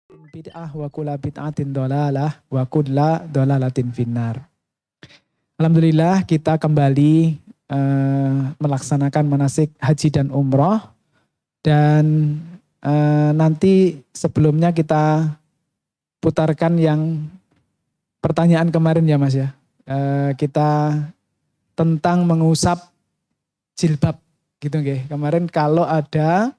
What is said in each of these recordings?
Bid'ah wa kulla bid'atin dolalah wa kulla dolalatin finnar. Alhamdulillah kita kembali melaksanakan manasik haji dan umroh. Dan nanti sebelumnya kita putarkan yang pertanyaan kemarin ya Mas ya. Kita tentang mengusap jilbab gitu nggih. Kemarin kalau ada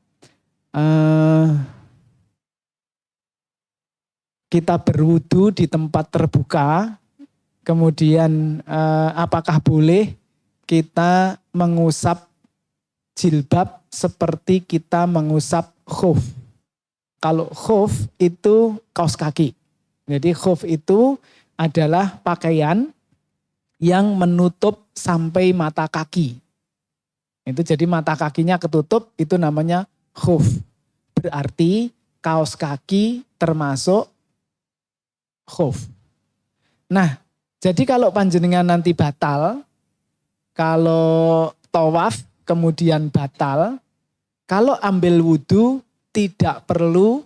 kita berwudu di tempat terbuka, kemudian apakah boleh kita mengusap jilbab seperti kita mengusap khuf? Kalau khuf itu kaos kaki. Jadi khuf itu adalah pakaian yang menutup sampai mata kaki. Itu jadi mata kakinya ketutup, itu namanya khuf. Berarti kaos kaki termasuk khuf. Nah, jadi kalau panjenengan nanti batal, kalau tawaf kemudian batal, kalau ambil wudhu tidak perlu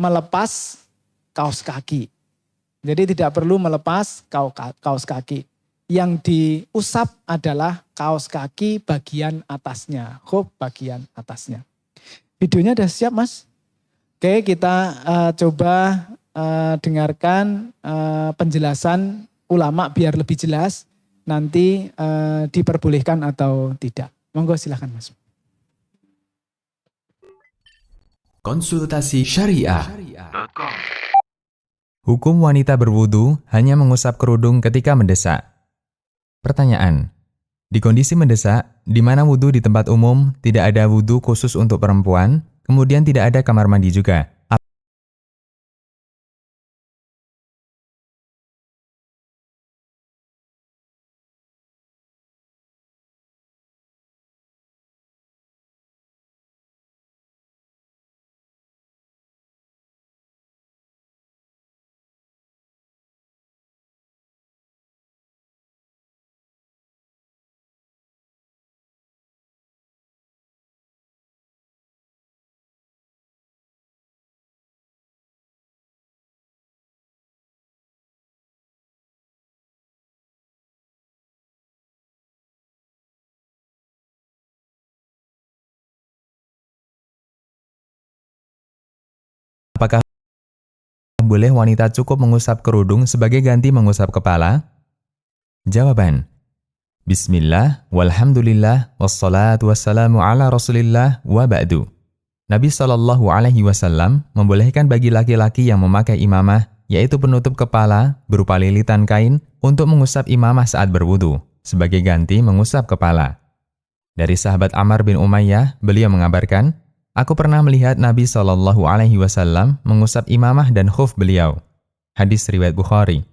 melepas kaos kaki. Jadi tidak perlu melepas kaos kaki. Yang diusap adalah kaos kaki bagian atasnya, khuf bagian atasnya. Videonya udah siap Mas? Oke, kita coba dengarkan penjelasan ulama biar lebih jelas. Nanti diperbolehkan atau tidak. Monggo silahkan Mas. Konsultasi Syariah. Hukum wanita berwudu hanya mengusap kerudung ketika mendesak. Pertanyaan. Di kondisi mendesak, di mana wudu di tempat umum tidak ada wudu khusus untuk perempuan, kemudian tidak ada kamar mandi juga. Apakah boleh wanita cukup mengusap kerudung sebagai ganti mengusap kepala? Jawaban. Bismillah, walhamdulillah, wassalatu wassalamu ala rasulillah, wa ba'du. Nabi SAW membolehkan bagi laki-laki yang memakai imamah, yaitu penutup kepala berupa lilitan kain, untuk mengusap imamah saat berwudu, sebagai ganti mengusap kepala. Dari sahabat Ammar bin Umayyah, beliau mengabarkan, aku pernah melihat Nabi SAW mengusap imamah dan khuf beliau. Hadis riwayat Bukhari.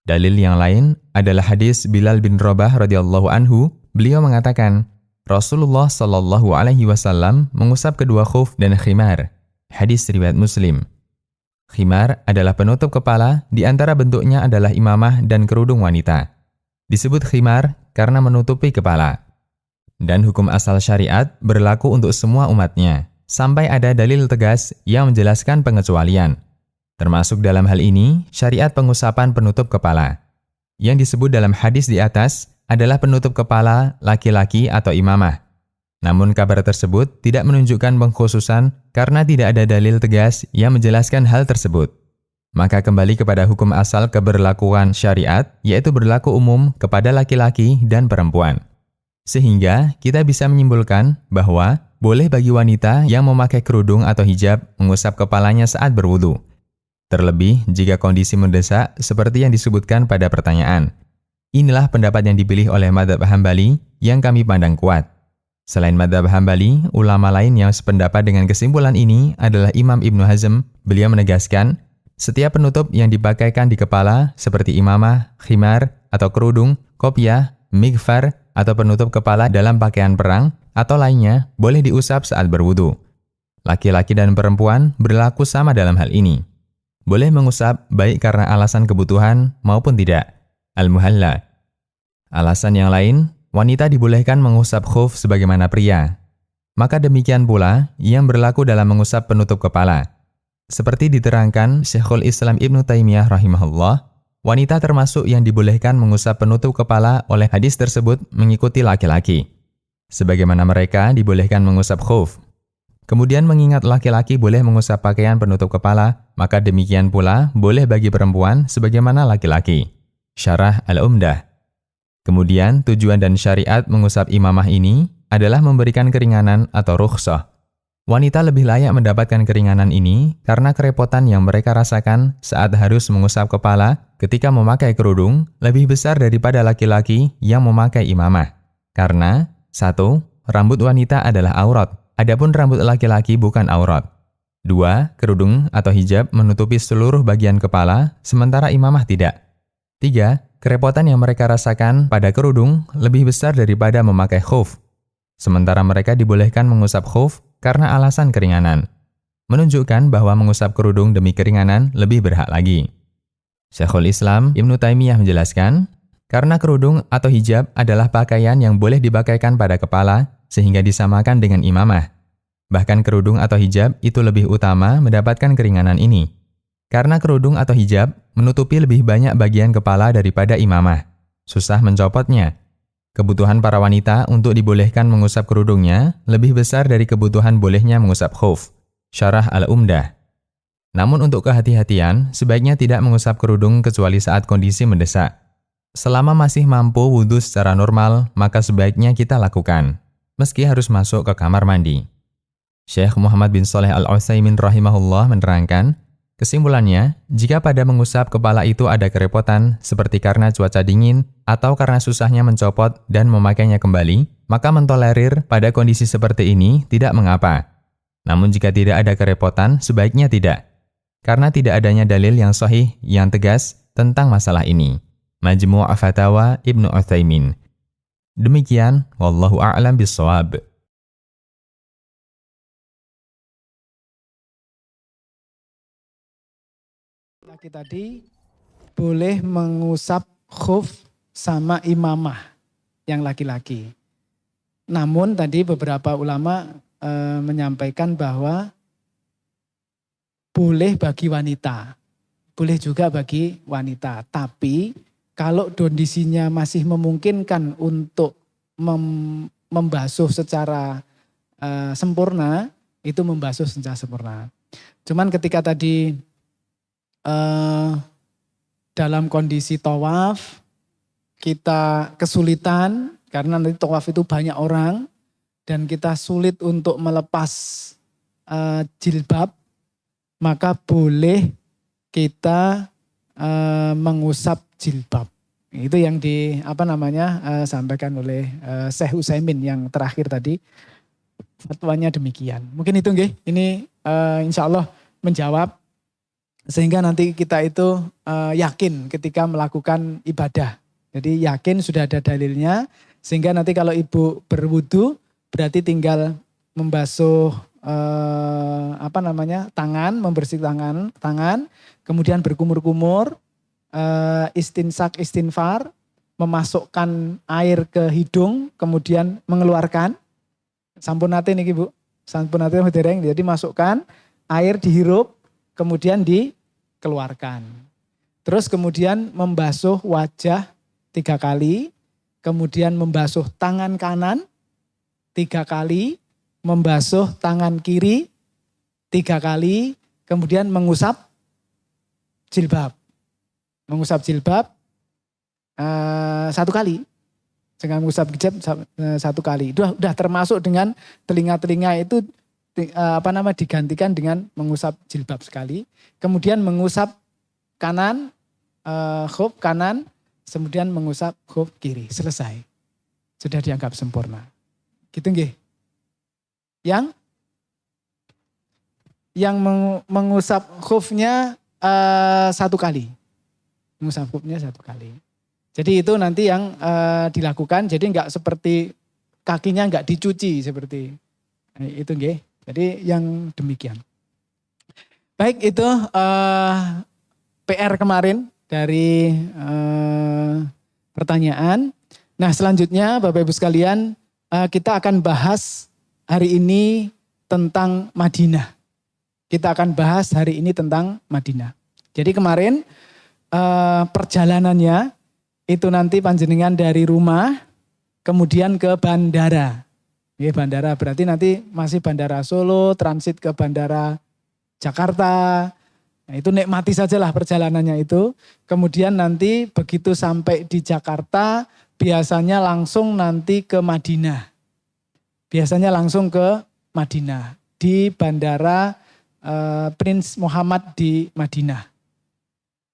Dalil yang lain adalah hadis Bilal bin Rabah radhiyallahu anhu. Beliau mengatakan, Rasulullah SAW mengusap kedua khuf dan khimar. Hadis riwayat Muslim. Khimar adalah penutup kepala, di antara bentuknya adalah imamah dan kerudung wanita. Disebut khimar karena menutupi kepala. Dan hukum asal syariat berlaku untuk semua umatnya, sampai ada dalil tegas yang menjelaskan pengecualian. Termasuk dalam hal ini, syariat pengusapan penutup kepala. Yang disebut dalam hadis di atas adalah penutup kepala laki-laki atau imamah. Namun kabar tersebut tidak menunjukkan pengkhususan karena tidak ada dalil tegas yang menjelaskan hal tersebut. Maka kembali kepada hukum asal keberlakuan syariat, yaitu berlaku umum kepada laki-laki dan perempuan. Sehingga kita bisa menyimpulkan bahwa boleh bagi wanita yang memakai kerudung atau hijab mengusap kepalanya saat berwudu. Terlebih jika kondisi mendesak seperti yang disebutkan pada pertanyaan. Inilah pendapat yang dipilih oleh Madzhab Hambali yang kami pandang kuat. Selain Madzhab Hambali, ulama lain yang sependapat dengan kesimpulan ini adalah Imam Ibnu Hazm. Beliau menegaskan, setiap penutup yang dipakaikan di kepala seperti imamah, khimar atau kerudung, kopiah, mighfar, atau penutup kepala dalam pakaian perang atau lainnya boleh diusap saat berwudu. Laki-laki dan perempuan berlaku sama dalam hal ini. Boleh mengusap baik karena alasan kebutuhan maupun tidak. Al-Muhalla. Alasan yang lain, wanita dibolehkan mengusap khuf sebagaimana pria. Maka demikian pula yang berlaku dalam mengusap penutup kepala. Seperti diterangkan Syekhul Islam Ibnu Taimiyah rahimahullah, wanita termasuk yang dibolehkan mengusap penutup kepala oleh hadis tersebut mengikuti laki-laki. Sebagaimana mereka dibolehkan mengusap khuf. Kemudian mengingat laki-laki boleh mengusap pakaian penutup kepala, maka demikian pula boleh bagi perempuan sebagaimana laki-laki. Syarah Al-Umdah. Kemudian tujuan dan syariat mengusap imamah ini adalah memberikan keringanan atau rukhsah. Wanita lebih layak mendapatkan keringanan ini karena kerepotan yang mereka rasakan saat harus mengusap kepala ketika memakai kerudung lebih besar daripada laki-laki yang memakai imamah. Karena, 1. Rambut wanita adalah aurat, adapun rambut laki-laki bukan aurat. 2. Kerudung atau hijab menutupi seluruh bagian kepala, sementara imamah tidak. 3. Kerepotan yang mereka rasakan pada kerudung lebih besar daripada memakai khuf. Sementara mereka dibolehkan mengusap khuf karena alasan keringanan. Menunjukkan bahwa mengusap kerudung demi keringanan lebih berhak lagi. Syekhul Islam Ibnu Taimiyah menjelaskan, karena kerudung atau hijab adalah pakaian yang boleh dipakaikan pada kepala sehingga disamakan dengan imamah. Bahkan kerudung atau hijab itu lebih utama mendapatkan keringanan ini. Karena kerudung atau hijab menutupi lebih banyak bagian kepala daripada imamah. Susah mencopotnya. Kebutuhan para wanita untuk dibolehkan mengusap kerudungnya lebih besar dari kebutuhan bolehnya mengusap khuf. Syarah Al-Umdah. Namun untuk kehati-hatian, sebaiknya tidak mengusap kerudung kecuali saat kondisi mendesak. Selama masih mampu wudhu secara normal, maka sebaiknya kita lakukan, meski harus masuk ke kamar mandi. Syekh Muhammad bin Shalih Al-Utsaimin rahimahullah menerangkan, kesimpulannya, jika pada mengusap kepala itu ada kerepotan seperti karena cuaca dingin atau karena susahnya mencopot dan memakainya kembali, maka mentolerir pada kondisi seperti ini tidak mengapa. Namun jika tidak ada kerepotan, sebaiknya tidak. Karena tidak adanya dalil yang sahih yang tegas tentang masalah ini. Majmu' Fatawa Ibnu Utsaimin. Demikian, wallahu a'lam bishawab. Laki tadi boleh mengusap khuf sama imamah yang laki-laki. Namun tadi beberapa ulama menyampaikan bahwa boleh bagi wanita, boleh juga bagi wanita. Tapi kalau kondisinya masih memungkinkan untuk membasuh secara sempurna, itu membasuh secara sempurna. Cuman ketika tadi dalam kondisi tawaf kita kesulitan karena nanti tawaf itu banyak orang dan kita sulit untuk melepas jilbab, maka boleh kita mengusap jilbab. Itu yang sampaikan oleh Syekh Utsaimin yang terakhir tadi, fatwanya demikian. Mungkin itu nggih, ini insya Allah menjawab. Sehingga nanti kita itu yakin ketika melakukan ibadah. Jadi yakin sudah ada dalilnya. Sehingga nanti kalau ibu berwudu berarti tinggal membasuh tangan, membersihkan tangan, kemudian berkumur-kumur, istinfar, memasukkan air ke hidung, kemudian mengeluarkan. Sampun nate niki Bu, sampun nate dereng. Jadi masukkan air dihirup, kemudian dikeluarkan. Terus kemudian membasuh wajah 3 kali, kemudian membasuh tangan kanan 3 kali, membasuh tangan kiri 3 kali, kemudian mengusap jilbab. Mengusap jilbab 1 kali. Dengan mengusap jilbab 1 kali. Udah termasuk dengan telinga-telinga itu digantikan dengan mengusap jilbab sekali. Kemudian mengusap kanan, khuf kanan, kemudian mengusap khuf kiri. Selesai. Sudah dianggap sempurna. Gitu nggih. Yang mengusap khufnya 1 kali. Mengusap khufnya 1 kali. Jadi itu nanti yang dilakukan. Jadi enggak seperti kakinya enggak dicuci seperti itu nggih. Jadi yang demikian. Baik, itu PR kemarin dari pertanyaan. Nah selanjutnya Bapak Ibu sekalian, kita akan bahas hari ini tentang Madinah. kita akan bahas hari ini tentang Madinah. Jadi kemarin perjalanannya itu nanti panjenengan dari rumah kemudian ke bandara. Ya, bandara berarti nanti masih bandara Solo, transit ke bandara Jakarta. Nah, itu nikmati sajalah perjalanannya itu. Kemudian nanti begitu sampai di Jakarta, biasanya langsung nanti ke Madinah. Biasanya langsung ke Madinah. Di bandara Prince Muhammad di Madinah.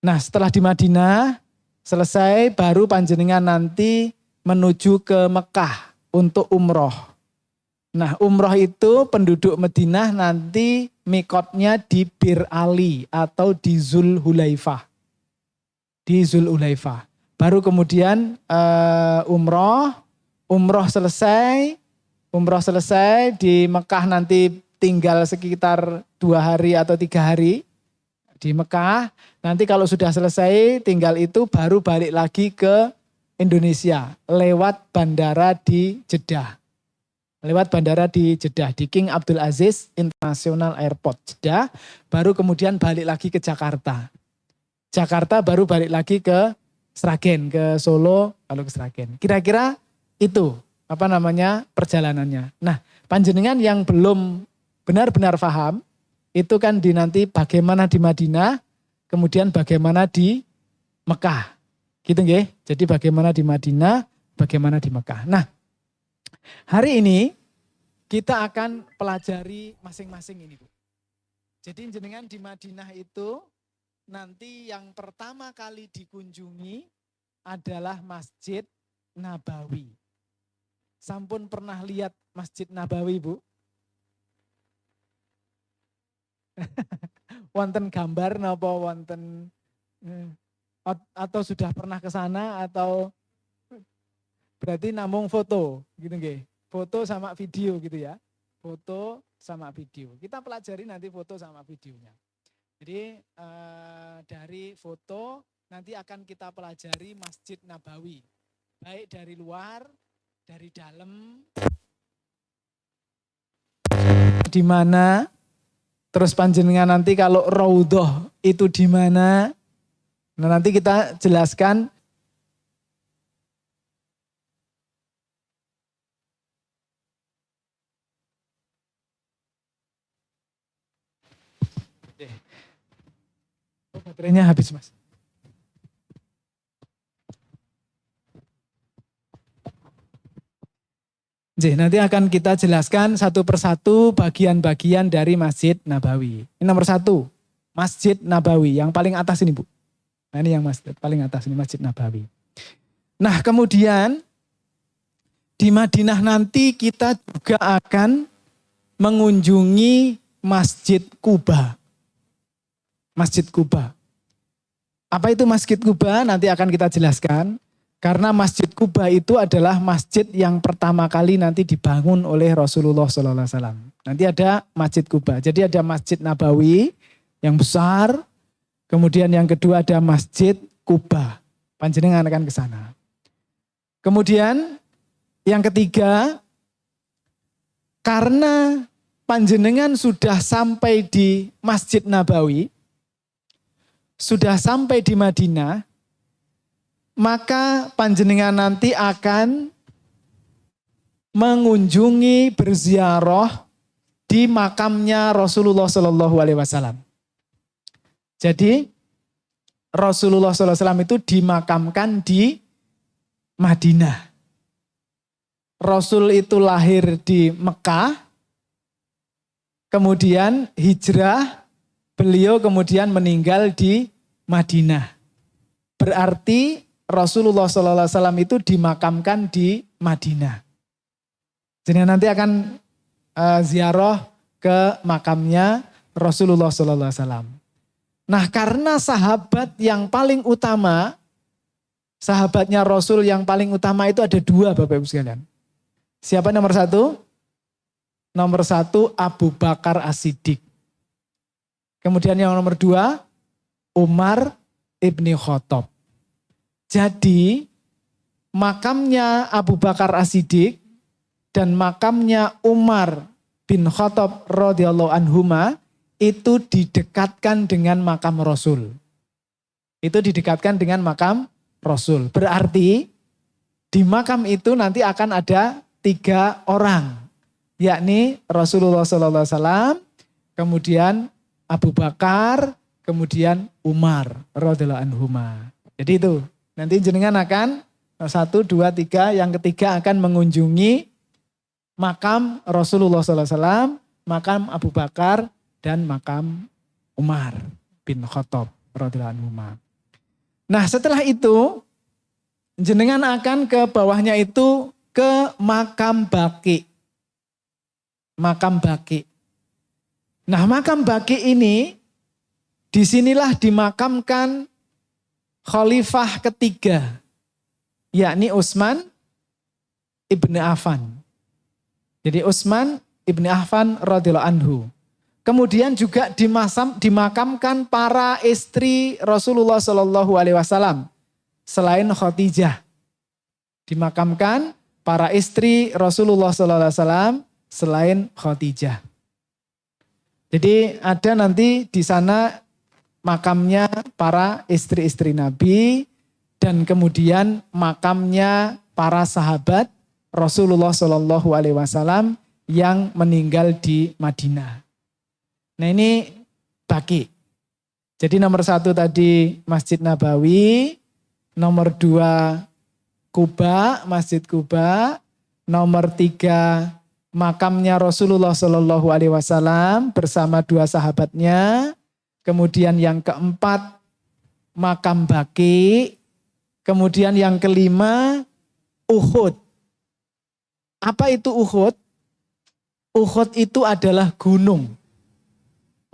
Nah, setelah di Madinah, selesai baru panjenengan nanti menuju ke Mekah untuk umroh. Nah, umroh itu penduduk Madinah nanti mikotnya di Bir Ali atau di Zulhulaifah. Di Zulhulaifah. Baru kemudian umroh selesai di Mekah nanti tinggal sekitar 2 hari atau 3 hari di Mekah. Nanti kalau sudah selesai tinggal itu baru balik lagi ke Indonesia lewat bandara di Jeddah. Lewat bandara di Jeddah, di King Abdul Aziz International Airport Jeddah, baru kemudian balik lagi ke Jakarta. Jakarta baru balik lagi ke Sragen, ke Solo, lalu ke Sragen. Kira-kira itu perjalanannya. Nah, panjenengan yang belum benar-benar paham, itu kan nanti bagaimana di Madinah, kemudian bagaimana di Mekah. Gitu nggih. Jadi bagaimana di Madinah, bagaimana di Mekah. Nah, hari ini kita akan pelajari masing-masing ini, Bu. Jadi jenengan di Madinah itu nanti yang pertama kali dikunjungi adalah Masjid Nabawi. Sampun pernah lihat Masjid Nabawi, Bu? Wonten gambar napa wonten atau sudah pernah ke sana atau berarti namung foto gitu nggih. Foto sama video gitu ya. Foto sama video. Kita pelajari nanti foto sama videonya. Jadi dari foto nanti akan kita pelajari Masjid Nabawi. Baik dari luar, dari dalam, di mana, terus panjenengan nanti kalau raudhah itu di mana. Nah, nanti kita jelaskan. Oh, baterainya habis, Mas. Jadi nanti akan kita jelaskan satu persatu bagian-bagian dari Masjid Nabawi. Ini nomor 1, Masjid Nabawi yang paling atas ini, Bu. Nah, ini yang paling atas ini Masjid Nabawi. Nah, kemudian di Madinah nanti kita juga akan mengunjungi Masjid Quba. Masjid Quba. Apa itu Masjid Quba? Nanti akan kita jelaskan. Karena Masjid Quba itu adalah masjid yang pertama kali nanti dibangun oleh Rasulullah SAW. Nanti ada Masjid Quba. Jadi ada Masjid Nabawi yang besar. Kemudian yang kedua ada Masjid Quba. Panjenengan akan ke sana. Kemudian yang ketiga, karena panjenengan sudah sampai di Masjid Nabawi, sudah sampai di Madinah, maka panjenengan nanti akan mengunjungi berziarah di makamnya Rasulullah SAW. Jadi Rasulullah SAW itu dimakamkan di Madinah. Rasul itu lahir di Mekah, kemudian hijrah, beliau kemudian meninggal di Madinah. Berarti Rasulullah SAW itu dimakamkan di Madinah. Jadi nanti akan ziarah ke makamnya Rasulullah SAW. Nah, karena sahabat yang paling utama, sahabatnya Rasul yang paling utama itu ada 2, Bapak Ibu sekalian. Siapa nomor 1? Nomor 1 Abu Bakar As-Siddiq. Kemudian yang nomor 2 Umar ibni Khattab. Jadi makamnya Abu Bakar As-Siddiq dan makamnya Umar bin Khattab radhiyallahu anhuma itu didekatkan dengan makam Rasul. Itu didekatkan dengan makam Rasul. Berarti di makam itu nanti akan ada 3 orang. Yakni Rasulullah SAW, kemudian Abu Bakar, kemudian Umar radhiyallahu anhuma. Jadi itu, nanti jenengan akan 1, 2, 3, yang ketiga akan mengunjungi makam Rasulullah SAW, makam Abu Bakar, dan makam Umar bin Khattab radhiyallahu anhuma. Nah setelah itu, jenengan akan ke bawahnya itu ke makam Baqi. Makam Baqi. Nah makam Baqi ini, disinilah dimakamkan khalifah ketiga, yakni Utsman ibn Affan. Jadi Utsman ibn Affan radhiyallahu anhu. Kemudian juga dimakamkan para istri Rasulullah Shallallahu Alaihi Wasallam selain Khadijah. Dimakamkan para istri Rasulullah Shallallahu Alaihi Wasallam selain Khadijah. Jadi ada nanti di sana makamnya para istri-istri Nabi dan kemudian makamnya para sahabat Rasulullah Shallallahu Alaihi Wasallam yang meninggal di Madinah. Nah ini Baqi. Jadi nomor 1 tadi Masjid Nabawi, nomor 2 Kuba, Masjid Kuba, nomor 3 makamnya Rasulullah Shallallahu Alaihi Wasallam bersama 2 sahabatnya, kemudian yang keempat makam Baqi, kemudian yang kelima Uhud. Apa itu Uhud? Uhud itu adalah gunung.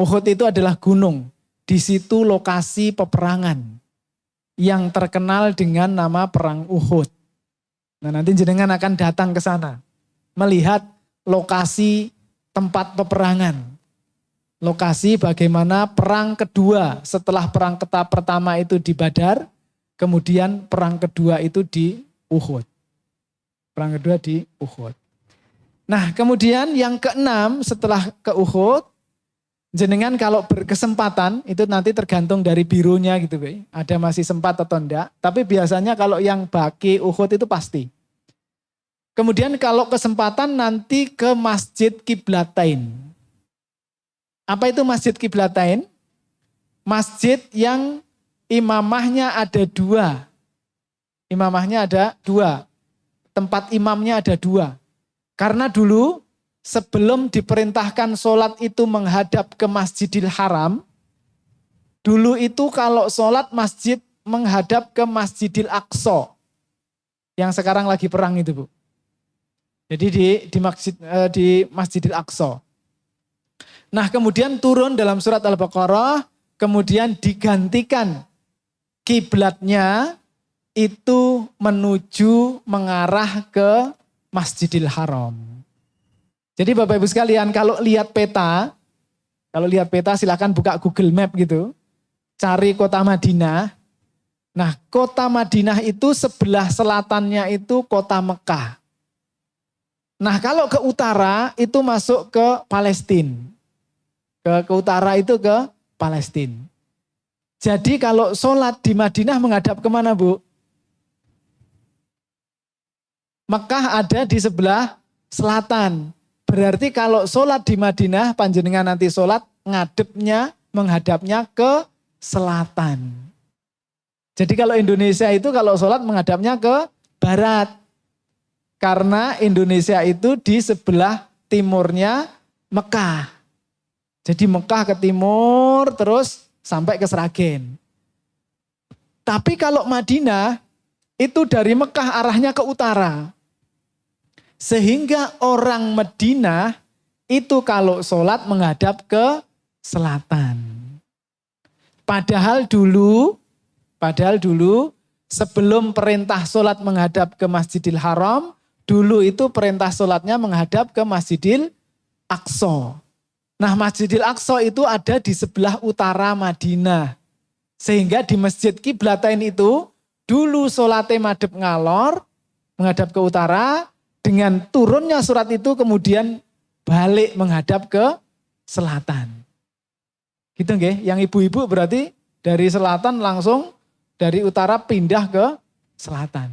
Uhud itu adalah gunung. Di situ lokasi peperangan yang terkenal dengan nama Perang Uhud. Nah nanti jenengan akan datang ke sana. Melihat lokasi tempat peperangan. Lokasi bagaimana perang kedua setelah perang pertama itu di Badar. Kemudian perang kedua itu di Uhud. Perang kedua di Uhud. Nah kemudian yang keenam setelah ke Uhud. Jenengan kalau berkesempatan, itu nanti tergantung dari bironya gitu. Ada masih sempat atau enggak. Tapi biasanya kalau yang Baqi, Uhud itu pasti. Kemudian kalau kesempatan nanti ke Masjid Qiblatain. Apa itu Masjid Qiblatain? Masjid yang imamahnya ada 2. Imamahnya ada 2. Tempat imamnya ada 2. Karena dulu sebelum diperintahkan sholat itu menghadap ke Masjidil Haram, dulu itu kalau sholat masjid menghadap ke Masjidil Aqsa, yang sekarang lagi perang itu Bu. Jadi di Masjidil Aqsa. Nah kemudian turun dalam surat Al-Baqarah, kemudian digantikan kiblatnya itu menuju mengarah ke Masjidil Haram. Jadi Bapak Ibu sekalian kalau lihat peta silakan buka Google Map gitu. Cari kota Madinah. Nah kota Madinah itu sebelah selatannya itu kota Mekah. Nah kalau ke utara itu masuk ke Palestina. Ke utara itu ke Palestina. Jadi kalau sholat di Madinah menghadap kemana Bu? Mekah ada di sebelah selatan. Berarti kalau sholat di Madinah, panjenengan nanti sholat ngadepnya, menghadapnya ke selatan. Jadi kalau Indonesia itu kalau sholat menghadapnya ke barat. Karena Indonesia itu di sebelah timurnya Mekah. Jadi Mekah ke timur terus sampai ke Sragen. Tapi kalau Madinah itu dari Mekah arahnya ke utara. Sehingga orang Madinah itu kalau sholat menghadap ke selatan. Padahal dulu sebelum perintah sholat menghadap ke Masjidil Haram, dulu itu perintah sholatnya menghadap ke Masjidil Aqsa. Nah Masjidil Aqsa itu ada di sebelah utara Madinah. Sehingga di Masjid Qiblatain itu dulu sholatnya madhep ngalor, menghadap ke utara. Dengan turunnya surat itu kemudian balik menghadap ke selatan. Gitu nggih, yang ibu-ibu berarti dari selatan langsung dari utara pindah ke selatan.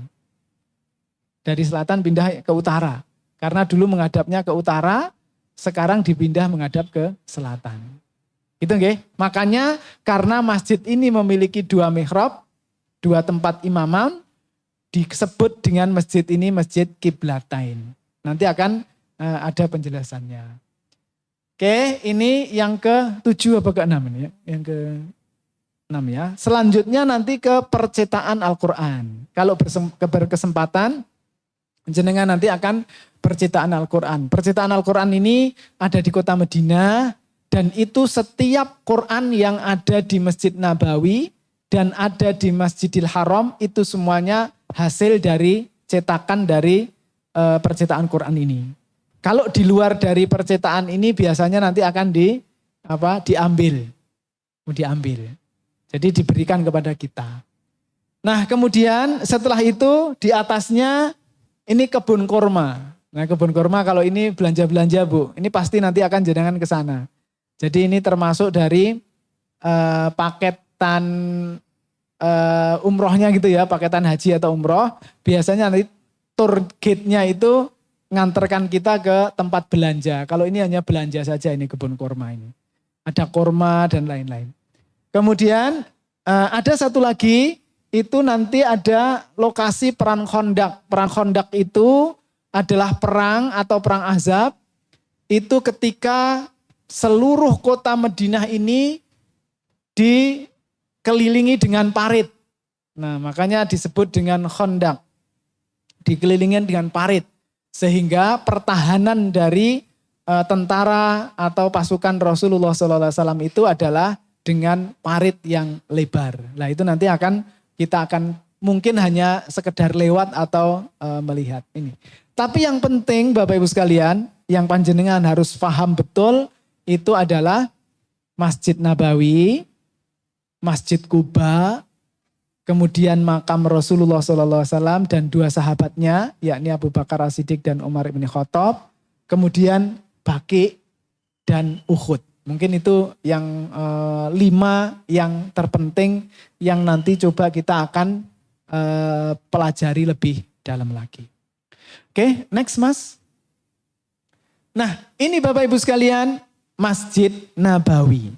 Dari selatan pindah ke utara. Karena dulu menghadapnya ke utara, sekarang dipindah menghadap ke selatan. Gitu nggih. Makanya karena masjid ini memiliki 2 mihrab, 2 tempat imaman, disebut dengan masjid ini Masjid Qiblatain. Nanti akan ada penjelasannya. Oke, ini yang ke-7 apa ke-6 ini ya? Yang ke-6 ya. Selanjutnya nanti ke percetakan Al-Quran. Kalau berkesempatan, jenengan nanti akan percetakan Al-Quran. Percetakan Al-Quran ini ada di kota Madinah, dan itu setiap Quran yang ada di Masjid Nabawi dan ada di Masjidil Haram, itu semuanya hasil dari cetakan dari percetakan Quran ini. Kalau di luar dari percetakan ini biasanya nanti akan diambil. Jadi diberikan kepada kita. Nah, kemudian setelah itu di atasnya ini kebun kurma. Nah, kebun kurma kalau ini belanja-belanja, Bu. Ini pasti nanti akan jenengan ke sana. Jadi ini termasuk dari paketan umrohnya gitu ya, paketan haji atau umroh. Biasanya nanti tour guide-nya itu nganterkan kita ke tempat belanja. Kalau ini hanya belanja saja, ini kebun kurma ini. Ada kurma dan lain-lain. Kemudian ada satu lagi, itu nanti ada lokasi perang Khandaq. Perang Khandaq itu adalah perang atau perang Ahzab. Itu ketika seluruh kota Madinah ini dikelilingi dengan parit. Nah, makanya disebut dengan Khandaq. Dikelilingi dengan parit. Sehingga pertahanan dari tentara atau pasukan Rasulullah SAW itu adalah dengan parit yang lebar. Nah, itu nanti kita akan mungkin hanya sekedar lewat atau melihat ini. Tapi yang penting Bapak Ibu sekalian, yang panjenengan harus paham betul itu adalah Masjid Nabawi, Masjid Quba, kemudian makam Rasulullah SAW dan 2 sahabatnya, yakni Abu Bakar As-Siddiq dan Umar bin Khattab, kemudian Baqi dan Uhud. Mungkin itu yang 5 yang terpenting yang nanti coba kita akan pelajari lebih dalam lagi. Oke, next Mas. Nah, ini Bapak Ibu sekalian, Masjid Nabawi.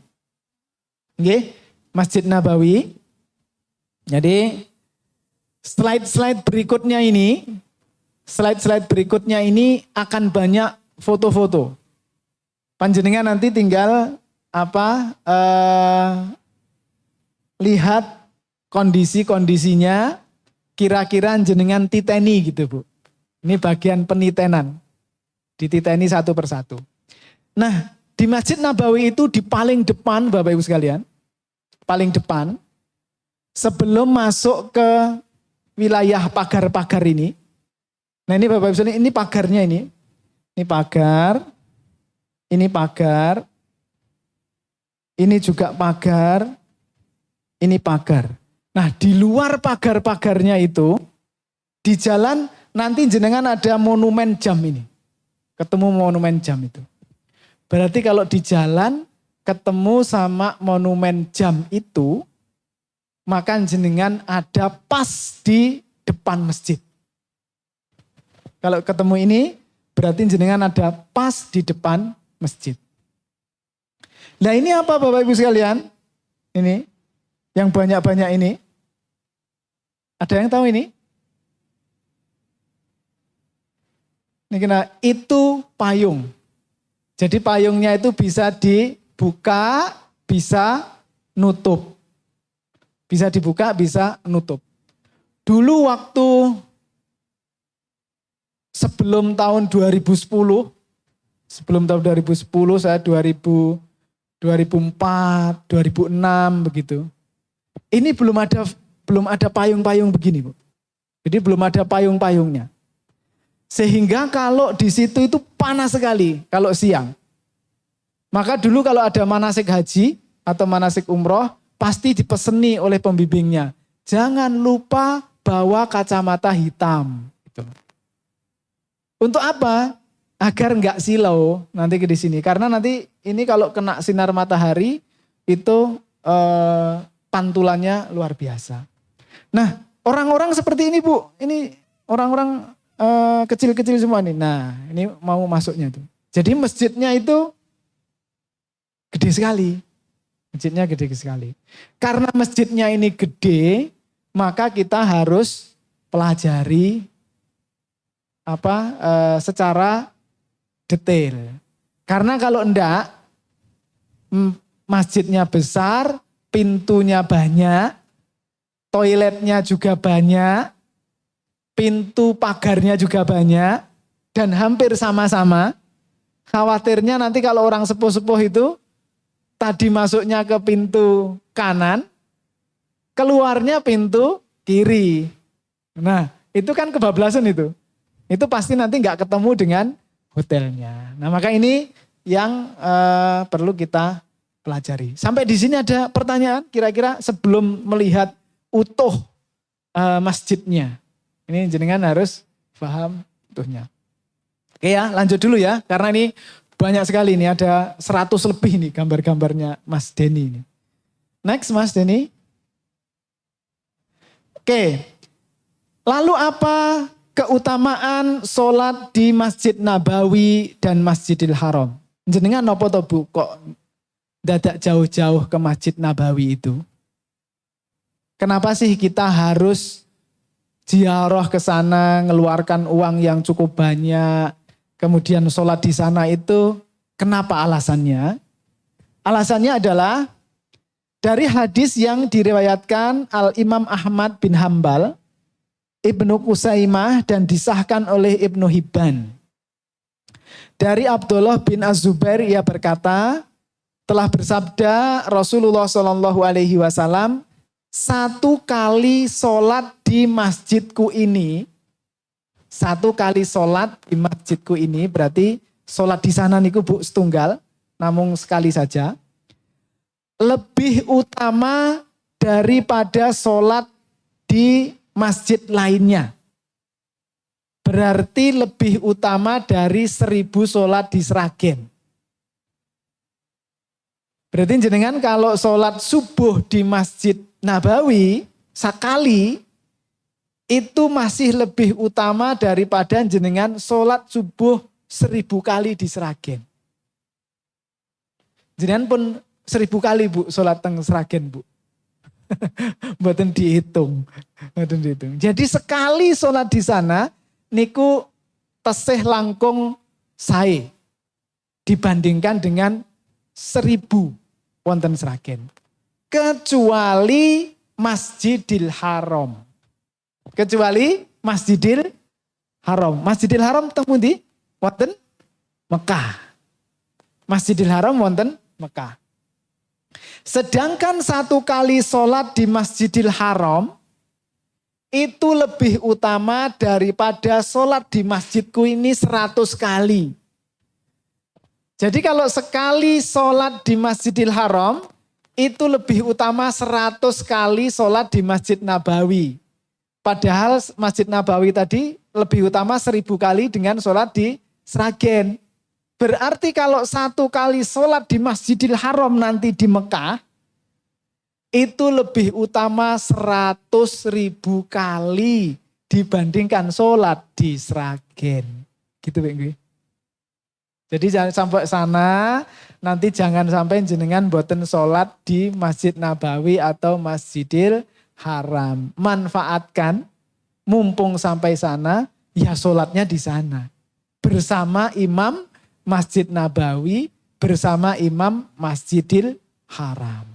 Oke, Masjid Nabawi. Jadi slide-slide berikutnya ini akan banyak foto-foto. Panjenengan nanti tinggal lihat kondisi-kondisinya, kira-kira jenengan titeni gitu Bu. Ini bagian penitenan, dititeni satu persatu. Nah, di Masjid Nabawi itu di paling depan Bapak Ibu sekalian, paling depan, sebelum masuk ke wilayah pagar-pagar ini. Nah ini Bapak Ibu sekalian, ini pagarnya ini. Ini pagar. Ini pagar. Ini juga pagar. Ini pagar. Nah di luar pagar-pagarnya itu, di jalan nanti jenengan ada monumen jam ini. Ketemu monumen jam itu. Berarti kalau di jalan ketemu sama monumen jam itu, maka jenengan ada pas di depan masjid. Kalau ketemu ini, berarti jenengan ada pas di depan masjid. Nah ini apa Bapak Ibu sekalian? Ini, yang banyak-banyak ini. Ada yang tahu ini? Ini kena, itu payung. Jadi payungnya itu bisa dibuka, bisa nutup. Bisa dibuka, bisa nutup. Dulu waktu sebelum tahun 2010, saya 2004, 2006 begitu. Ini belum ada payung-payung begini, Bu. Jadi belum ada payung-payungnya. Sehingga kalau di situ itu panas sekali kalau siang. Maka dulu kalau ada manasik haji atau manasik umroh, pasti dipeseni oleh pembimbingnya. Jangan lupa bawa kacamata hitam. Gitu. Untuk apa? Agar enggak silau nanti di sini. Karena nanti ini kalau kena sinar matahari, itu pantulannya luar biasa. Nah, orang-orang seperti ini Bu, ini orang-orang kecil-kecil semua nih. Nah, ini mau masuknya tuh. Jadi masjidnya itu gede sekali. Masjidnya gede sekali. Karena masjidnya ini gede, maka kita harus pelajari secara detail. Karena kalau enggak, masjidnya besar, pintunya banyak, toiletnya juga banyak, pintu pagarnya juga banyak, dan hampir sama-sama. Khawatirnya nanti kalau orang sepuh-sepuh itu, tadi masuknya ke pintu kanan, keluarnya pintu kiri. Nah, itu kan kebablasan itu. Itu pasti nanti nggak ketemu dengan hotelnya. Nah, maka ini yang perlu kita pelajari. Sampai di sini ada pertanyaan, kira-kira sebelum melihat utuh masjidnya. Ini jenengan harus paham utuhnya. Oke ya, lanjut dulu ya, karena ini banyak sekali, ini ada 100 lebih nih gambar-gambarnya Mas Denny ini. Next Mas Denny. Oke, lalu apa keutamaan sholat di Masjid Nabawi dan Masjidil Haram? Jenengan nopo to Bu kok dadak jauh-jauh ke Masjid Nabawi itu? Kenapa sih kita harus ziarah ke sana, ngeluarkan uang yang cukup banyak, kemudian sholat di sana itu? Kenapa alasannya? Alasannya adalah dari hadis yang diriwayatkan Al-Imam Ahmad bin Hambal, Ibnu Qusaimah, dan disahkan oleh Ibnu Hibban. Dari Abdullah bin Az-Zubair, ia berkata, telah bersabda Rasulullah SAW, 1 kali sholat di masjidku ini, 1 kali sholat di masjidku ini, berarti sholat di sana niku Bu setunggal, namun sekali saja, lebih utama daripada sholat di masjid lainnya. Berarti lebih utama dari 1000 sholat di Sragen. Berarti jenengan kalau sholat subuh di Masjid Nabawi sekali, itu masih lebih utama daripada jenengan sholat subuh 1000 kali di Sragen. Jenengan pun 1000 kali Bu sholat teng Sragen Bu. Mboten dihitung. Jadi sekali sholat di sana niku tesih langkung sae dibandingkan dengan 1000 wonten Sragen. Kecuali Masjidil Haram. Kecuali Masjidil Haram. Masjidil Haram teng pundi? Wonten Mekah. Masjidil Haram wonten Mekah. Sedangkan 1 kali sholat di Masjidil Haram itu lebih utama daripada sholat di masjidku ini 100 kali. Jadi kalau sekali sholat di Masjidil Haram itu lebih utama 100 kali sholat di Masjid Nabawi. Padahal Masjid Nabawi tadi lebih utama 1000 kali dengan sholat di Sragen. Berarti kalau 1 kali sholat di Masjidil Haram nanti di Mekah, itu lebih utama 100.000 kali dibandingkan sholat di Sragen. Gitu Pak. Jadi jangan sampai sana, nanti jangan sampai jenengan boten sholat di Masjid Nabawi atau Masjidil Haram. Manfaatkan, mumpung sampai sana, ya sholatnya di sana. Bersama imam Masjid Nabawi, bersama imam Masjidil Haram.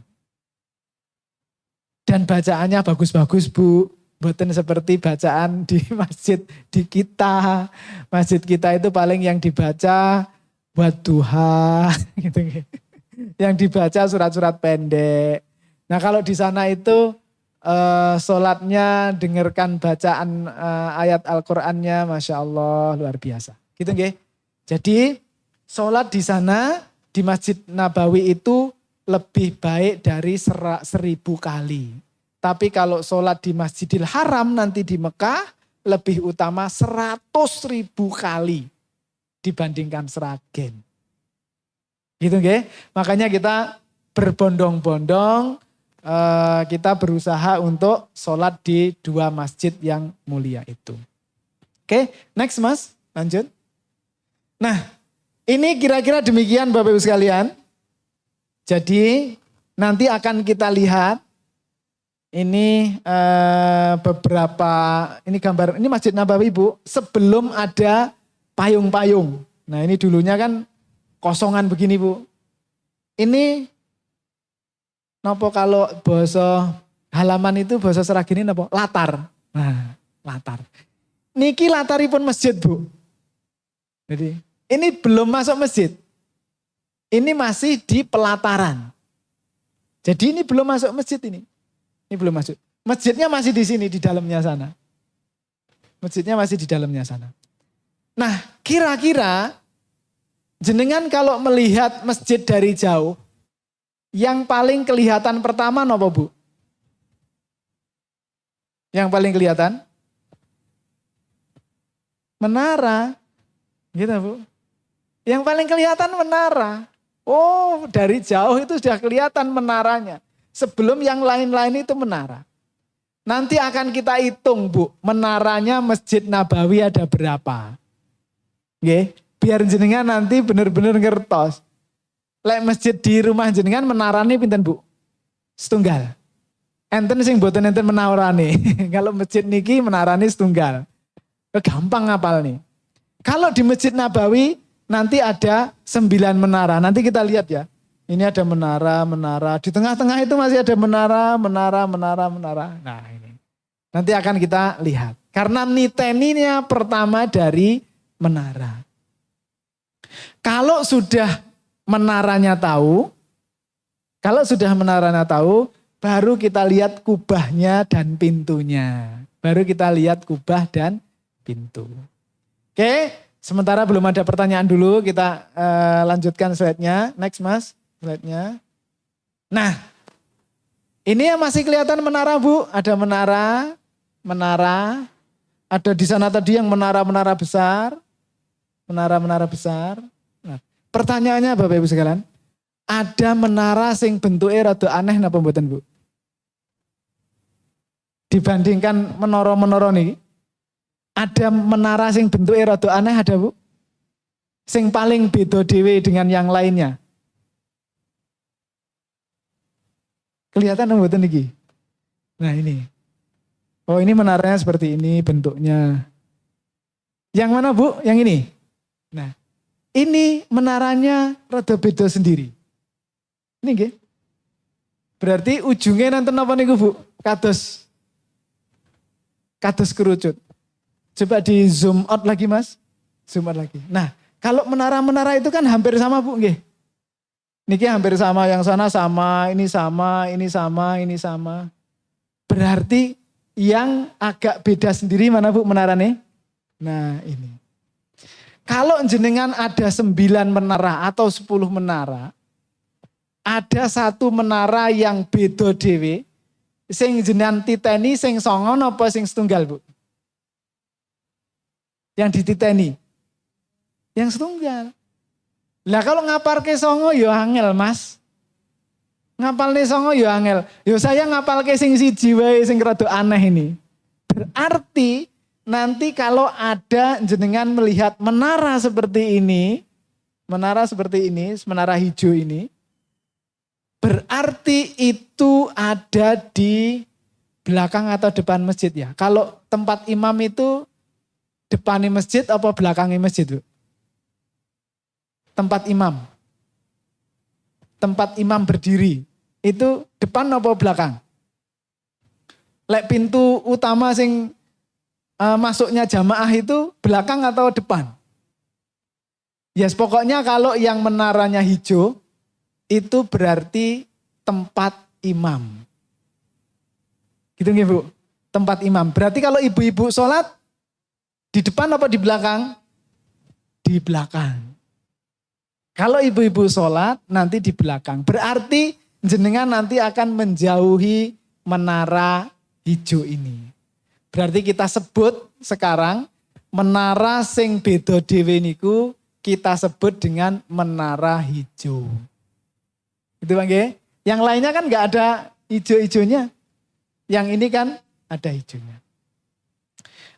Dan bacaannya bagus-bagus Bu. Boten seperti bacaan di masjid di kita. Masjid kita itu paling yang dibaca wadduha gitu. Yang dibaca surat-surat pendek. Nah kalau di sana itu sholatnya dengarkan bacaan ayat Al-Qur'annya, Masya Allah luar biasa. Gitu nggih. Jadi sholat di sana di Masjid Nabawi itu lebih baik dari 1000 kali. Tapi kalau sholat di Masjidil Haram nanti di Mekah lebih utama 100.000 kali dibandingkan Sragen. Gitu nggih. Makanya kita berbondong-bondong kita berusaha untuk sholat di 2 masjid yang mulia itu. Oke, next Mas, lanjut. Nah, ini kira-kira demikian Bapak Ibu sekalian. Jadi nanti akan kita lihat ini beberapa, ini gambar, ini Masjid Nabawi Bu, sebelum ada payung-payung. Nah ini dulunya kan kosongan begini Bu. Ini nopo kalau bahasa halaman itu bahasa Seragini nopo? Latar. Nah, latar. Niki lataripun masjid Bu. Jadi ini belum masuk masjid. Ini masih di pelataran. Jadi ini belum masuk masjid ini. Ini belum masuk. Masjidnya masih di sini di dalamnya sana. Masjidnya masih di dalamnya sana. Nah, kira-kira jenengan kalau melihat masjid dari jauh, yang paling kelihatan pertama apa Bu? Yang paling kelihatan? Menara. Gitu Bu. Yang paling kelihatan menara. Oh, dari jauh itu sudah kelihatan menaranya. Sebelum yang lain-lain itu menara. Nanti akan kita hitung Bu, menaranya Masjid Nabawi ada berapa. Oke, biar jenengan nanti benar-benar ngertos. Lek masjid di rumah jenengan menarane pinten Bu? Setunggal. Enten sing mboten enten menarane. Kalau masjid niki menarane setunggal. Gampang ngapal nih. Kalau di Masjid Nabawi nanti ada 9 menara. Nanti kita lihat ya. Ini ada menara. Di tengah-tengah itu masih ada menara. Nah ini. Nanti akan kita lihat. Karena niteninya pertama dari menara. Kalau sudah menaranya tahu, baru kita lihat kubahnya dan pintunya. Baru kita lihat kubah dan pintu. Oke, sementara belum ada pertanyaan dulu, kita lanjutkan slide-nya. Next Mas, slide-nya. Nah, ini yang masih kelihatan menara Bu, ada menara. Ada di sana tadi yang menara-menara besar. Nah, pertanyaannya Bapak Ibu sekalian, ada menara sing bentuknya rada aneh napa mboten Bu? Dibandingkan menara-menara nih, ada menara sing bentuknya rada aneh ada Bu? Sing paling beda dhewe dengan yang lainnya. Kelihatan mboten niki? Nah ini. Oh ini menaranya seperti ini bentuknya. Yang mana Bu? Yang ini? Nah, ini menaranya rada beda sendiri. Ini nggih. Berarti ujungnya nanti apa niku Bu? Kados kerucut. Coba di zoom out lagi Mas. Zoom out lagi. Nah, kalau menara-menara itu kan hampir sama Bu nggih. Niki hampir sama, yang sana sama, ini sama, ini sama, ini sama. Berarti yang agak beda sendiri mana Bu menaranya? Nah, ini. Kalau jenengan ada 9 menara atau 10 menara, ada satu menara yang beda dhewe, sing jenengan titeni sing songo apa sing setunggal Bu? Yang dititeni. Yang setunggal. Lah kalau ngapalke songo ya angel Mas. Ngapalne songo ya angel. Ya saya ngapalke sing siji wae sing rada aneh ini. Berarti nanti kalau ada jenengan melihat menara seperti ini, menara hijau ini, berarti itu ada di belakang atau depan masjid ya. Kalau tempat imam itu depannya masjid apa belakangnya masjid Bu? Tempat imam berdiri, itu depan apa belakang? Lek pintu utama sing masuknya jamaah itu belakang atau depan? Yes, pokoknya kalau yang menaranya hijau itu berarti tempat imam. Gitu nggih Bu? Tempat imam. Berarti kalau ibu-ibu sholat di depan apa di belakang? Di belakang. Kalau ibu-ibu sholat nanti di belakang. Berarti jenengan nanti akan menjauhi menara hijau ini. Berarti kita sebut sekarang menara sing beda dhewe niku kita sebut dengan menara hijau. Itu Bang nggih? Yang lainnya kan nggak ada hijau-hijaunya. Yang ini kan ada hijaunya.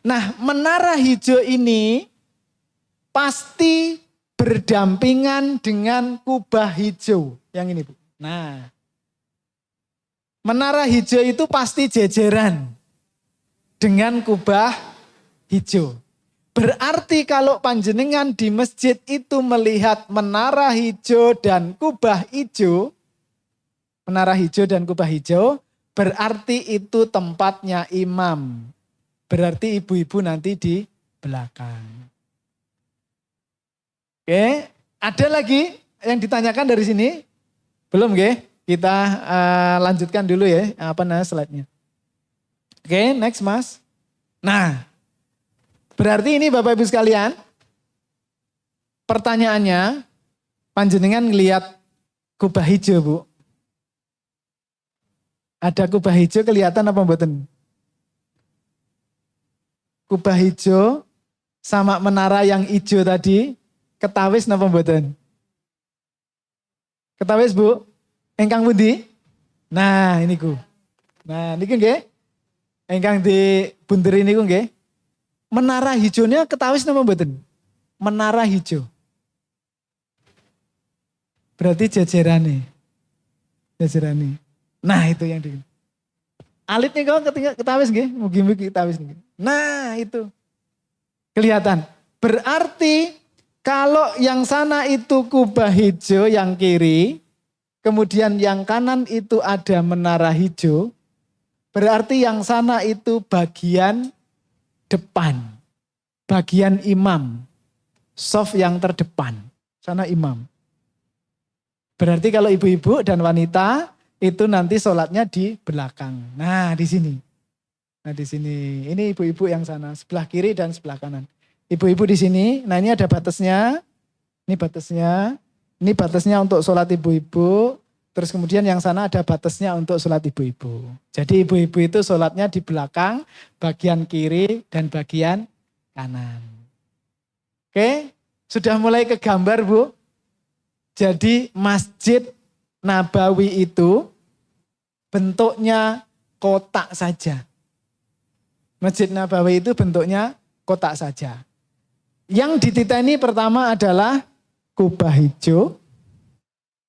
Nah, menara hijau ini pasti berdampingan dengan kubah hijau. Yang ini, Bu. Nah, menara hijau itu pasti jejeran dengan kubah hijau. Berarti kalau panjenengan di masjid itu melihat menara hijau dan kubah hijau, menara hijau dan kubah hijau, berarti itu tempatnya imam. Berarti ibu-ibu nanti di belakang. Oke, ada lagi yang ditanyakan dari sini? Belum, oke? Kita lanjutkan dulu ya, slide-nya. Oke, next Mas. Nah, berarti ini Bapak Ibu sekalian, pertanyaannya, panjenengan ngelihat kubah hijau, Bu. Ada kubah hijau kelihatan apa mboten? Kubah hijau sama menara yang hijau tadi, ketawis napa mboten? Ketawis, Bu? Engkang pundi? Nah, ini ku. Nah, niki nggih. Engkang di bunder ini ku nggih. Menara hijaunya ketawis napa mboten? Menara hijau. Berarti jajarane. Jajarane. Nah, itu yang di. Alit nih kau ketawis nggih, mugi-mugi ketawis nih. Nah, itu. Kelihatan. Berarti kalau yang sana itu kubah hijau yang kiri, kemudian yang kanan itu ada menara hijau, berarti yang sana itu bagian depan, bagian imam, shaf yang terdepan, sana imam. Berarti kalau ibu-ibu dan wanita itu nanti sholatnya di belakang. Nah, di sini. Nah, di sini. Ini ibu-ibu yang sana, sebelah kiri dan sebelah kanan. Ibu-ibu di sini. Nah, ini ada batasnya. Ini batasnya. Ini batasnya untuk sholat ibu-ibu. Terus kemudian yang sana ada batasnya untuk sholat ibu-ibu. Jadi ibu-ibu itu sholatnya di belakang, bagian kiri dan bagian kanan. Oke, sudah mulai ke gambar, Bu. Jadi Masjid Nabawi itu bentuknya kotak saja. Masjid Nabawi itu bentuknya kotak saja. Yang dititeni pertama adalah kubah hijau,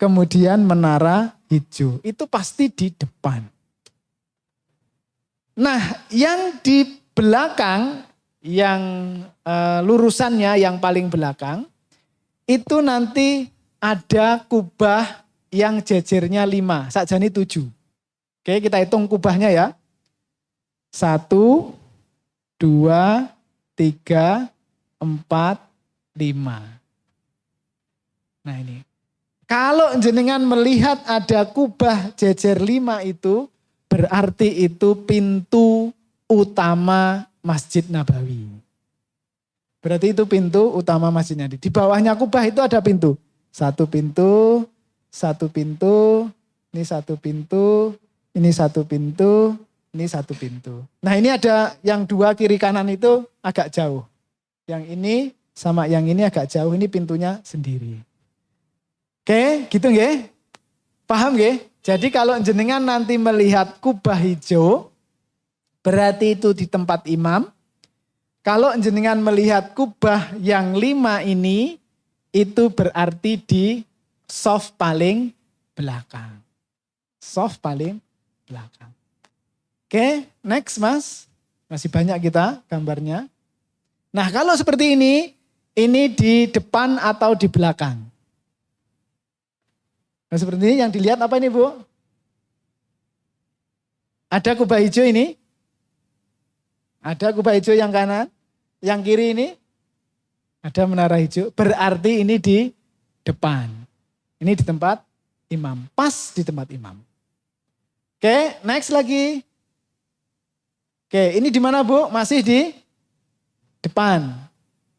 kemudian menara hijau. Itu pasti di depan. Nah, yang di belakang, yang lurusannya yang paling belakang, itu nanti ada kubah yang jejernya 5, sakjane 7. Oke, kita hitung kubahnya ya. 1, 2, 3, 4, 5. Nah ini. Kalau jenengan melihat ada kubah jejer 5 itu, berarti itu pintu utama Masjid Nabawi. Berarti itu pintu utama Masjid Nabawi. Di bawahnya kubah itu ada pintu. 1 pintu, 1 pintu, ini 1 pintu, ini 1 pintu, ini 1 pintu. Nah ini ada yang 2 kiri kanan itu agak jauh. Yang ini sama yang ini agak jauh, ini pintunya sendiri. Oke, gitu nggih? Paham nggih? Jadi kalau jenengan nanti melihat kubah hijau, berarti itu di tempat imam. Kalau jenengan melihat kubah yang 5 ini, itu berarti di shaf paling belakang. Shaf paling belakang. Oke, next Mas. Masih banyak kita gambarnya. Nah kalau seperti ini di depan atau di belakang. Nah seperti ini yang dilihat apa ini Bu? Ada kubah hijau ini. Ada kubah hijau yang kanan. Yang kiri ini. Ada menara hijau. Berarti ini di depan. Ini di tempat imam. Pas di tempat imam. Oke, next lagi. Oke, ini di mana Bu? Masih di depan.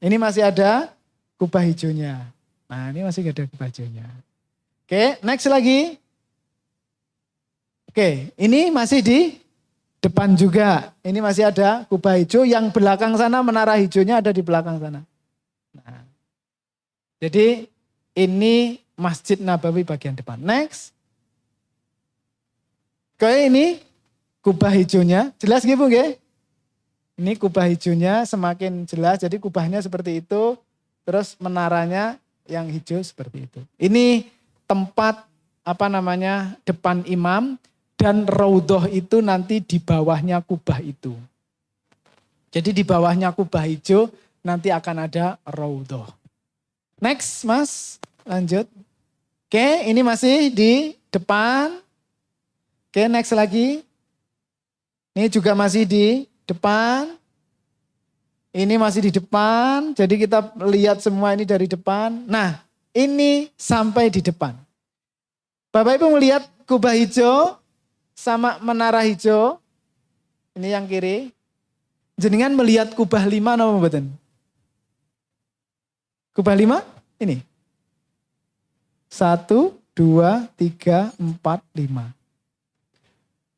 Ini masih ada kubah hijaunya. Nah ini masih ada kubah hijaunya. Oke, next lagi. Oke, ini masih di depan juga. Ini masih ada kubah hijau. Yang belakang sana menara hijaunya ada di belakang sana. Nah, jadi ini Masjid Nabawi bagian depan. Next. Kayak ini kubah hijaunya, jelas gitu nggih? Ini kubah hijaunya semakin jelas, jadi kubahnya seperti itu, terus menaranya yang hijau seperti itu. Ini tempat depan imam, dan raudhah itu nanti di bawahnya kubah itu. Jadi di bawahnya kubah hijau nanti akan ada raudhah. Next Mas, lanjut. Oke, ini masih di depan. Oke, next lagi. Ini juga masih di depan. Ini masih di depan. Jadi kita lihat semua ini dari depan. Nah, ini sampai di depan. Bapak Ibu melihat kubah hijau sama menara hijau. Ini yang kiri. Jenengan melihat kubah 5 napa mboten? Kubah 5 ini. 1, 2, 3, 4, 5.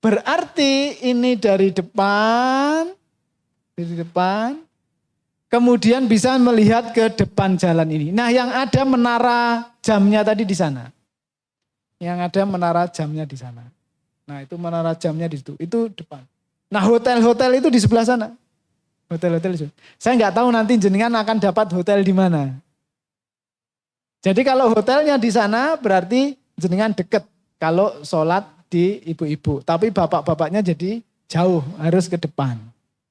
Berarti ini dari depan. Kemudian bisa melihat ke depan jalan ini. Nah, yang ada menara jamnya tadi di sana. Yang ada menara jamnya di sana. Nah, itu menara jamnya di situ. Itu depan. Nah, hotel-hotel itu di sebelah sana. Hotel-hotel itu. Saya nggak tahu nanti jenengan akan dapat hotel di mana. Jadi kalau hotelnya di sana berarti jenengan deket kalau sholat di ibu-ibu. Tapi bapak-bapaknya jadi jauh, harus ke depan.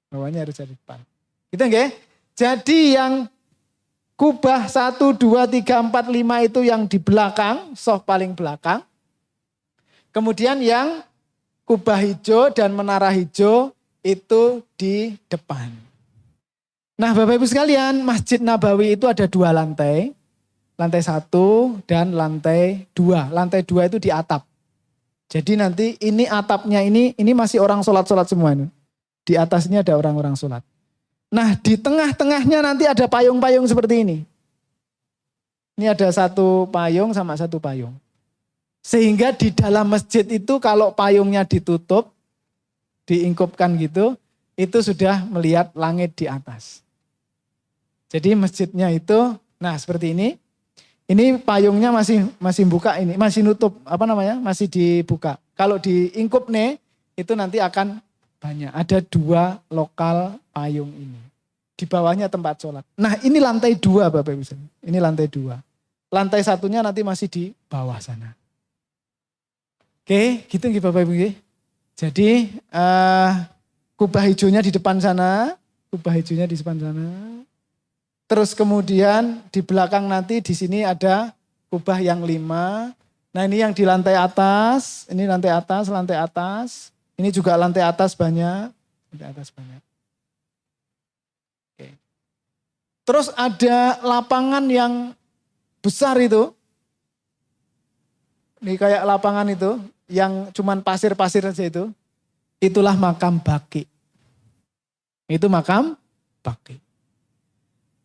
Bawahnya harus di depan. Gitu nggih? Jadi yang kubah 1, 2, 3, 4, 5 itu yang di belakang, soft paling belakang. Kemudian yang kubah hijau dan menara hijau itu di depan. Nah Bapak Ibu sekalian, Masjid Nabawi itu ada 2 lantai. Lantai 1 dan lantai 2. Lantai 2 itu di atap. Jadi nanti ini atapnya ini masih orang sholat-sholat semua. Di atasnya ada orang-orang sholat. Nah di tengah-tengahnya nanti ada payung-payung seperti ini. Ini ada 1 payung sama 1 payung. Sehingga di dalam masjid itu kalau payungnya ditutup, diingkupkan gitu, itu sudah melihat langit di atas. Jadi masjidnya itu, nah seperti ini. Ini payungnya masih buka ini, masih nutup, masih dibuka. Kalau diingkup nih, itu nanti akan banyak. Ada 2 lokal payung ini. Di bawahnya tempat sholat. Nah ini lantai 2 Bapak Ibu. Ini lantai 2. Lantai 1-nya nanti masih di bawah sana. Oke, gitu nggih Bapak Ibu. Jadi kubah hijaunya di depan sana. Kubah hijaunya di depan sana. Terus kemudian di belakang nanti di sini ada kubah yang 5. Nah ini yang di lantai atas, ini lantai atas. Ini juga lantai atas banyak. Oke. Terus ada lapangan yang besar itu. Ini kayak lapangan itu, yang cuman pasir-pasir saja itu. Itulah makam Baqi. Itu makam Baqi.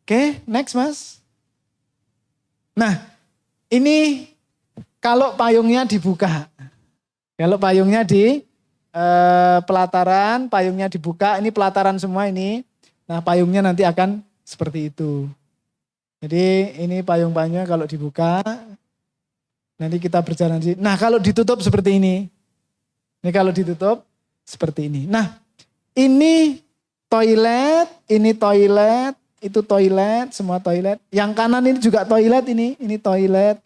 Oke, next Mas. Nah, ini kalau payungnya dibuka. Kalau payungnya di pelataran, payungnya dibuka, ini pelataran semua ini. Nah, payungnya nanti akan seperti itu. Jadi ini payung-payungnya kalau dibuka, nanti kita berjalan di. Nah, kalau ditutup seperti ini. Ini kalau ditutup seperti ini. Nah, ini toilet, itu toilet, semua toilet. Yang kanan ini juga toilet ini toilet.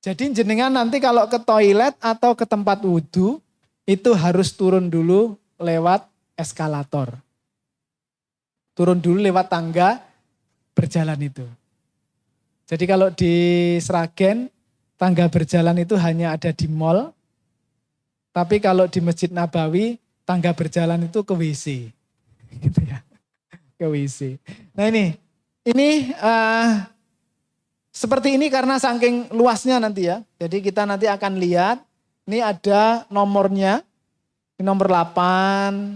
Jadi jenengan nanti kalau ke toilet atau ke tempat wudhu, itu harus turun dulu lewat eskalator. Turun dulu lewat tangga, berjalan itu. Jadi kalau di Sragen, tangga berjalan itu hanya ada di mall. Tapi kalau di Masjid Nabawi, tangga berjalan itu ke WC. Gitu ya. Ke WC. Nah ini seperti ini karena saking luasnya nanti ya. Jadi kita nanti akan lihat, ini ada nomornya, ini nomor 8.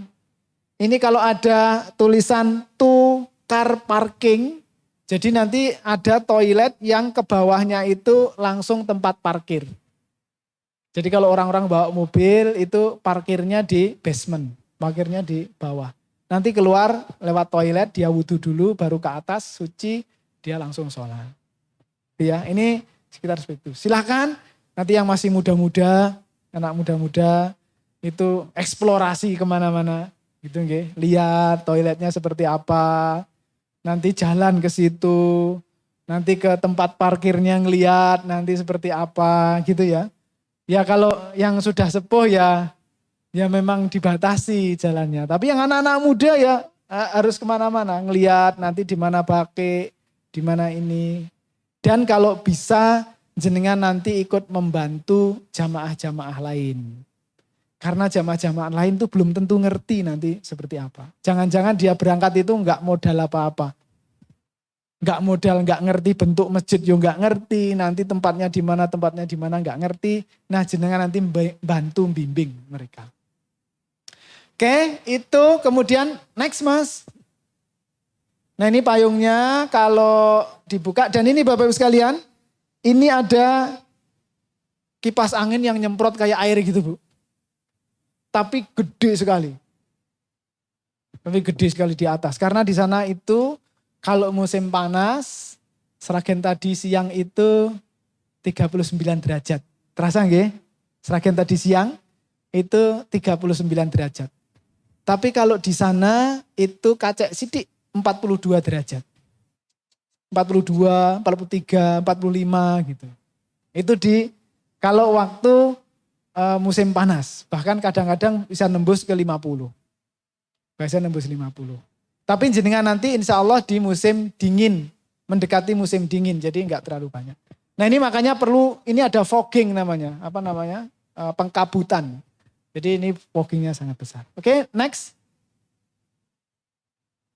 Ini kalau ada tulisan to car parking, jadi nanti ada toilet yang ke bawahnya itu langsung tempat parkir. Jadi kalau orang-orang bawa mobil itu parkirnya di basement, parkirnya di bawah. Nanti keluar lewat toilet, dia wudhu dulu, baru ke atas, suci, dia langsung sholat. Ya, ini sekitar seperti itu. Silahkan, nanti yang masih muda-muda, anak muda-muda itu eksplorasi kemana-mana gitu nggih. Lihat toiletnya seperti apa, nanti jalan ke situ, nanti ke tempat parkirnya ngeliat nanti seperti apa gitu ya. Ya kalau yang sudah sepuh ya memang dibatasi jalannya. Tapi yang anak-anak muda ya harus kemana-mana, ngeliat nanti di mana pakai, di mana ini. Dan kalau bisa jenengan nanti ikut membantu jamaah-jamaah lain. Karena jamaah-jamaah lain tuh belum tentu ngerti nanti seperti apa. Jangan-jangan dia berangkat itu enggak modal apa-apa. Enggak modal, enggak ngerti bentuk masjid, yo enggak ngerti. Nanti tempatnya di mana enggak ngerti. Nah jenengan nanti bantu bimbing mereka. Oke, itu kemudian next Mas. Nah ini payungnya kalau dibuka. Dan ini Bapak Ibu sekalian, ini ada kipas angin yang nyemprot kayak air gitu Bu. Tapi gede sekali. Tapi gede sekali di atas. Karena di sana itu kalau musim panas, Sragen tadi siang itu 39 derajat. Terasa nggih? Sragen tadi siang itu 39 derajat. Tapi kalau di sana itu kacek sidik 42 derajat. 42, 43, 45 gitu. Itu kalau waktu musim panas. Bahkan kadang-kadang bisa nembus ke 50. Bisa nembus 50. Tapi jenengan nanti insya Allah di musim dingin. Mendekati musim dingin. Jadi enggak terlalu banyak. Nah ini makanya perlu, ini ada fogging namanya. Apa namanya? Pengkabutan. Jadi ini foggingnya sangat besar. Oke, next.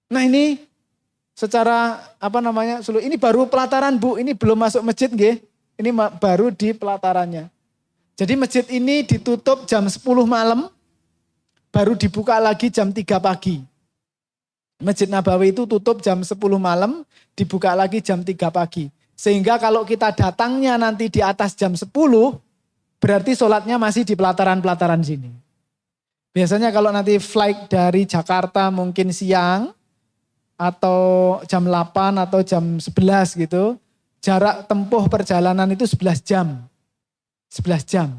Nah ini secara apa namanya? Ini baru pelataran Bu. Ini belum masuk masjid nggih. Ini baru di pelatarannya. Jadi masjid ini ditutup jam 10 malam, baru dibuka lagi jam 3 pagi. Masjid Nabawi itu tutup jam 10 malam, dibuka lagi jam 3 pagi. Sehingga kalau kita datangnya nanti di atas jam 10, berarti sholatnya masih di pelataran-pelataran sini. Biasanya kalau nanti flight dari Jakarta mungkin siang, atau jam 8 atau jam 11 gitu, jarak tempuh perjalanan itu 11 jam. 11 jam.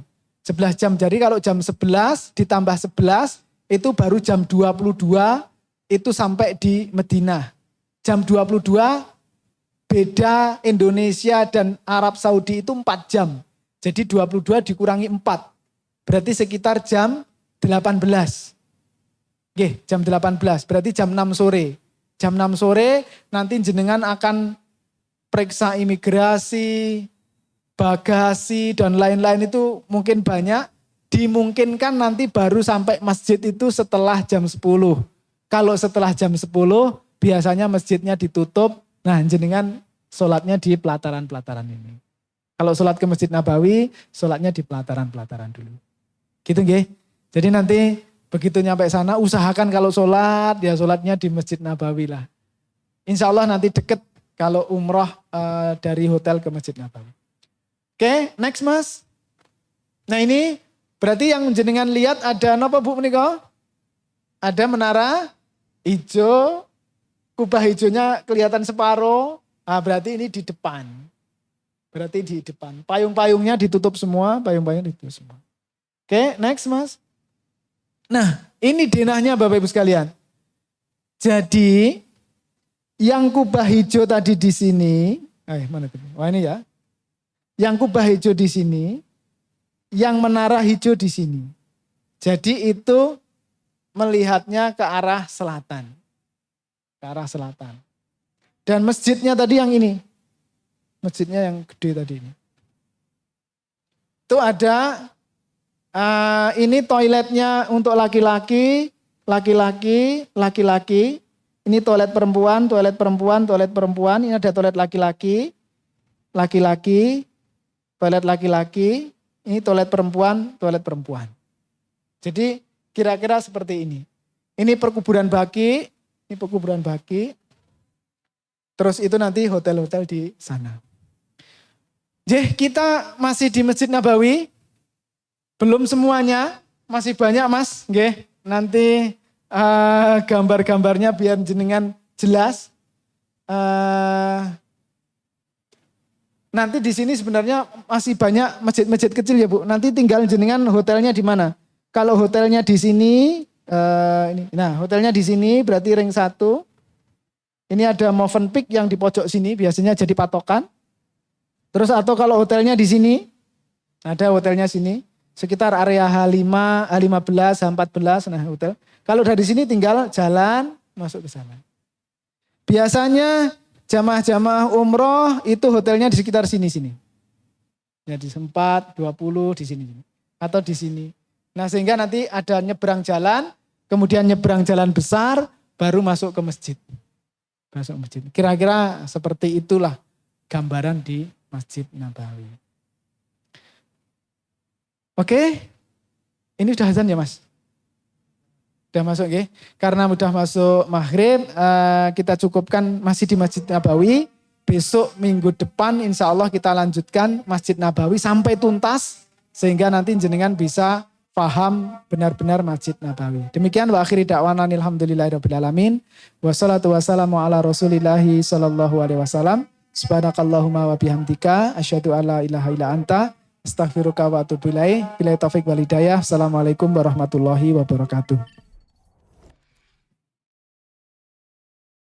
11 jam. Jadi kalau jam 11 ditambah 11 itu baru jam 22 itu sampai di Madinah. Jam 22 beda Indonesia dan Arab Saudi itu 4 jam. Jadi 22 dikurangi 4. Berarti sekitar jam 18. Oke, jam 18. Berarti jam 6 sore. Jam 6 sore nanti jenengan akan periksa imigrasi, bagasi dan lain-lain itu mungkin banyak, dimungkinkan nanti baru sampai masjid itu setelah jam 10. Kalau setelah jam 10 biasanya masjidnya ditutup, nah jenengan sholatnya di pelataran-pelataran ini. Kalau sholat ke Masjid Nabawi, sholatnya di pelataran-pelataran dulu. Gitu nggih. Jadi nanti begitu nyampe sana usahakan kalau sholat, ya sholatnya di Masjid Nabawi lah. Insya Allah nanti deket kalau umroh dari hotel ke Masjid Nabawi. Oke, next Mas. Nah ini berarti yang jenengan lihat ada apa Bu menika? Ada menara hijau, kubah hijaunya kelihatan separuh. Nah, berarti ini di depan. Berarti di depan. Payung-payungnya ditutup semua, payung-payungnya ditutup semua. Oke, next Mas. Nah, ini denahnya Bapak Ibu sekalian. Jadi yang kubah hijau tadi di sini, mana itu? Wah ini ya. Yang kubah hijau di sini, yang menara hijau di sini. Jadi itu melihatnya ke arah selatan. Ke arah selatan. Dan masjidnya tadi yang ini. Masjidnya yang gede tadi ini. Itu ada, ini toiletnya untuk laki-laki, laki-laki, laki-laki. Ini toilet perempuan, toilet perempuan, toilet perempuan. Ini ada toilet laki-laki, laki-laki, toilet laki-laki, ini toilet perempuan, toilet perempuan. Jadi kira-kira seperti ini. Ini perkuburan baki, ini perkuburan baki. Terus itu nanti hotel-hotel di sana. Jadi kita masih di Masjid Nabawi, belum semuanya, masih banyak Mas. Nggih, nanti gambar-gambarnya biar jenengan jelas. Nanti di sini sebenarnya masih banyak masjid-masjid kecil ya Bu. Nanti tinggal jenengan hotelnya di mana. Kalau hotelnya di sini, nah hotelnya di sini berarti ring 1. Ini ada Movenpick yang di pojok sini biasanya jadi patokan. Terus atau kalau hotelnya di sini, ada hotelnya sini. Sekitar area H5, H15, H14, nah hotel. Kalau dari sini tinggal jalan masuk ke sana. Biasanya jamaah-jamaah umroh itu hotelnya di sekitar sini-sini. Ya di 4, 20 di sini. Atau di sini. Nah sehingga nanti ada nyebrang jalan, kemudian nyebrang jalan besar, baru masuk ke masjid. Masuk masjid. Kira-kira seperti itulah gambaran di Masjid Nabawi. Oke, ini udah azan ya Mas? Udah masuk ya? Karena udah masuk maghrib, kita cukupkan masih di Masjid Nabawi. Besok minggu depan insya Allah kita lanjutkan Masjid Nabawi sampai tuntas. Sehingga nanti jenengan bisa paham benar-benar Masjid Nabawi. Demikian wa akhiri da'wana alhamdulillahirabbil alamin. Wassalatu wassalamu ala rasulillahi sallallahu alaihi wasallam. Subhanakallahumma wa bihamdika asyhadu alla ilaha illa anta astaghfiruka wa atubu ilaik. Billahi taufik wal hidayah. Assalamualaikum warahmatullahi wabarakatuh.